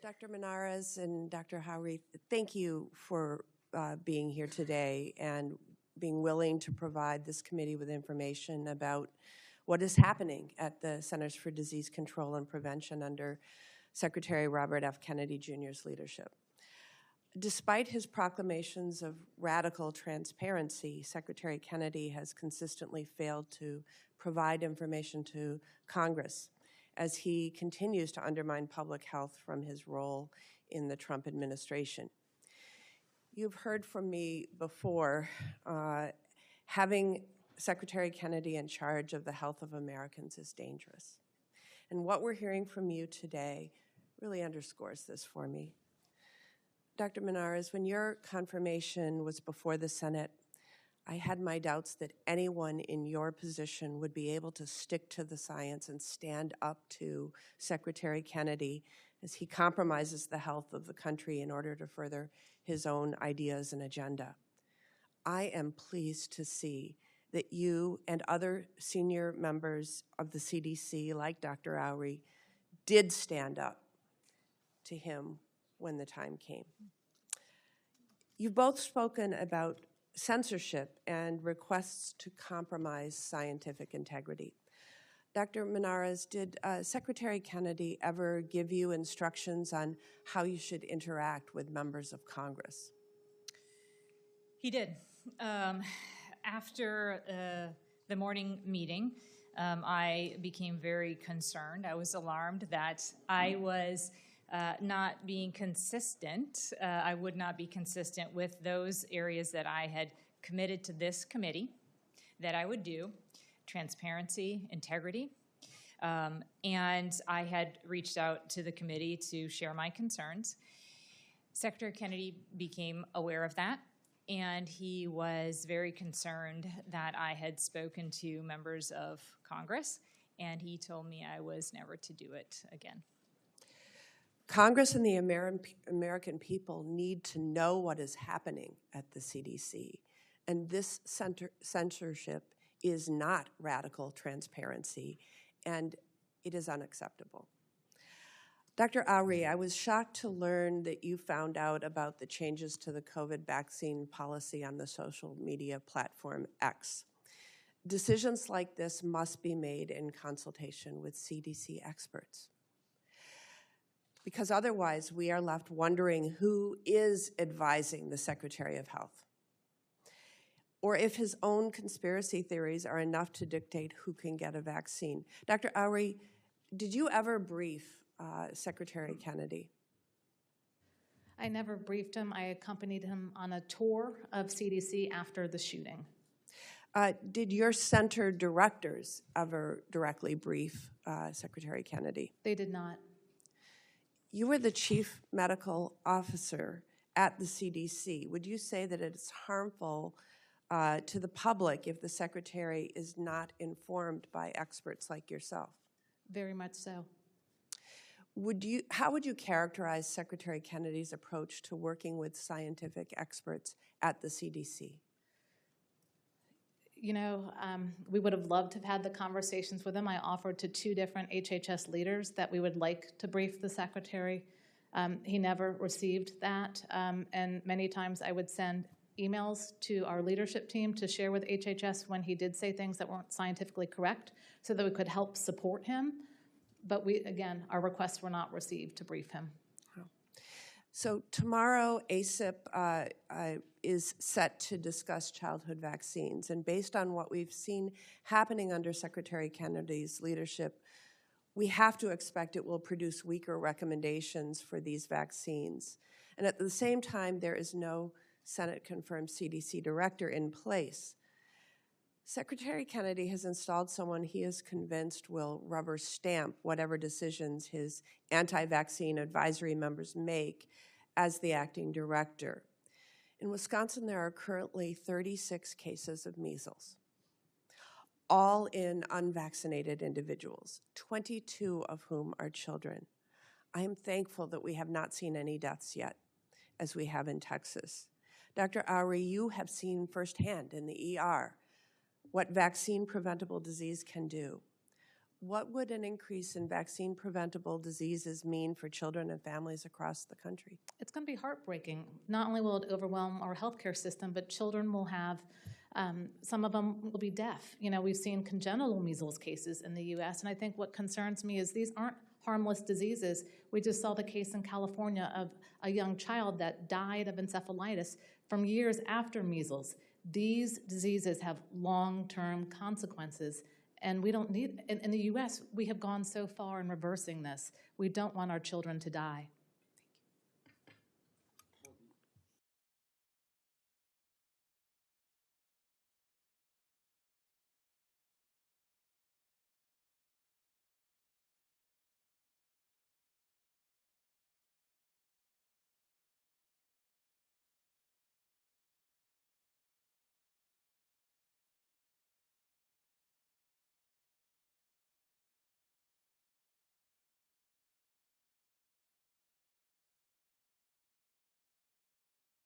Dr. Monarez and Dr. Houry, thank you for being here today and being willing to provide this committee with information about what is happening at the Centers for Disease Control and Prevention under Secretary Robert F. Kennedy Jr.'s leadership. Despite his proclamations of radical transparency, Secretary Kennedy has consistently failed to provide information to Congress as he continues to undermine public health from his role in the Trump administration. You've heard from me before, having Secretary Kennedy in charge of the health of Americans is dangerous. And what we're hearing from you today really underscores this for me. Dr. Monarez, when your confirmation was before the Senate, I had my doubts that anyone in your position would be able to stick to the science and stand up to Secretary Kennedy as he compromises the health of the country in order to further his own ideas and agenda. I am pleased to see that you and other senior members of the CDC, like Dr. Houry, did stand up to him when the time came. You've both spoken about censorship and requests to compromise scientific integrity. Dr. Monarez, did Secretary Kennedy ever give you instructions on how you should interact with members of Congress? He did. After the morning meeting, I became very concerned. I was alarmed that I was not being consistent. I would not be consistent with those areas that I had committed to this committee that I would do: transparency, integrity. And I had reached out to the committee to share my concerns. Secretary Kennedy became aware of that, and he was very concerned that I had spoken to members of Congress, and he told me I was never to do it again. Congress and the American people need to know what is happening at the CDC, and this censorship is not radical transparency, and it is unacceptable. Dr. Houry, I was shocked to learn that you found out about the changes to the COVID vaccine policy on the social media platform X. Decisions like this must be made in consultation with CDC experts, because otherwise we are left wondering who is advising the Secretary of Health, or if his own conspiracy theories are enough to dictate who can get a vaccine. Dr. Houry, did you ever brief Secretary Kennedy? I never briefed him. I accompanied him on a tour of CDC after the shooting. Did your center directors ever directly brief Secretary Kennedy? They did not. You were the chief medical officer at the CDC. Would you say that it's harmful to the public if the secretary is not informed by experts like yourself? Very much so. How would you characterize Secretary Kennedy's approach to working with scientific experts at the CDC? You know, we would have loved to have had the conversations with him. I offered to 2 different HHS leaders that we would like to brief the secretary. He never received that, and many times I would send emails to our leadership team to share with HHS when he did say things that weren't scientifically correct so that we could help support him. But again, our requests were not received to brief him. So tomorrow, ACIP is set to discuss childhood vaccines. And based on what we've seen happening under Secretary Kennedy's leadership, we have to expect it will produce weaker recommendations for these vaccines. And at the same time, there is no Senate-confirmed CDC director in place. Secretary Kennedy has installed someone he is convinced will rubber stamp whatever decisions his anti-vaccine advisory members make as the acting director. In Wisconsin, there are currently 36 cases of measles, all in unvaccinated individuals, 22 of whom are children. I am thankful that we have not seen any deaths yet, as we have in Texas. Dr. Houry, you have seen firsthand in the ER what vaccine-preventable disease can do. what would an increase in vaccine-preventable diseases mean for children and families across the country? It's going to be heartbreaking. Not only will it overwhelm our healthcare system, but children will have, some of them will be deaf. You know, we've seen congenital measles cases in the U.S., and I think what concerns me is these aren't harmless diseases. We just saw the case in California of a young child that died of encephalitis from years after measles. These diseases have long-term consequences, and we don't need, in the U.S., we have gone so far in reversing this. We don't want our children to die.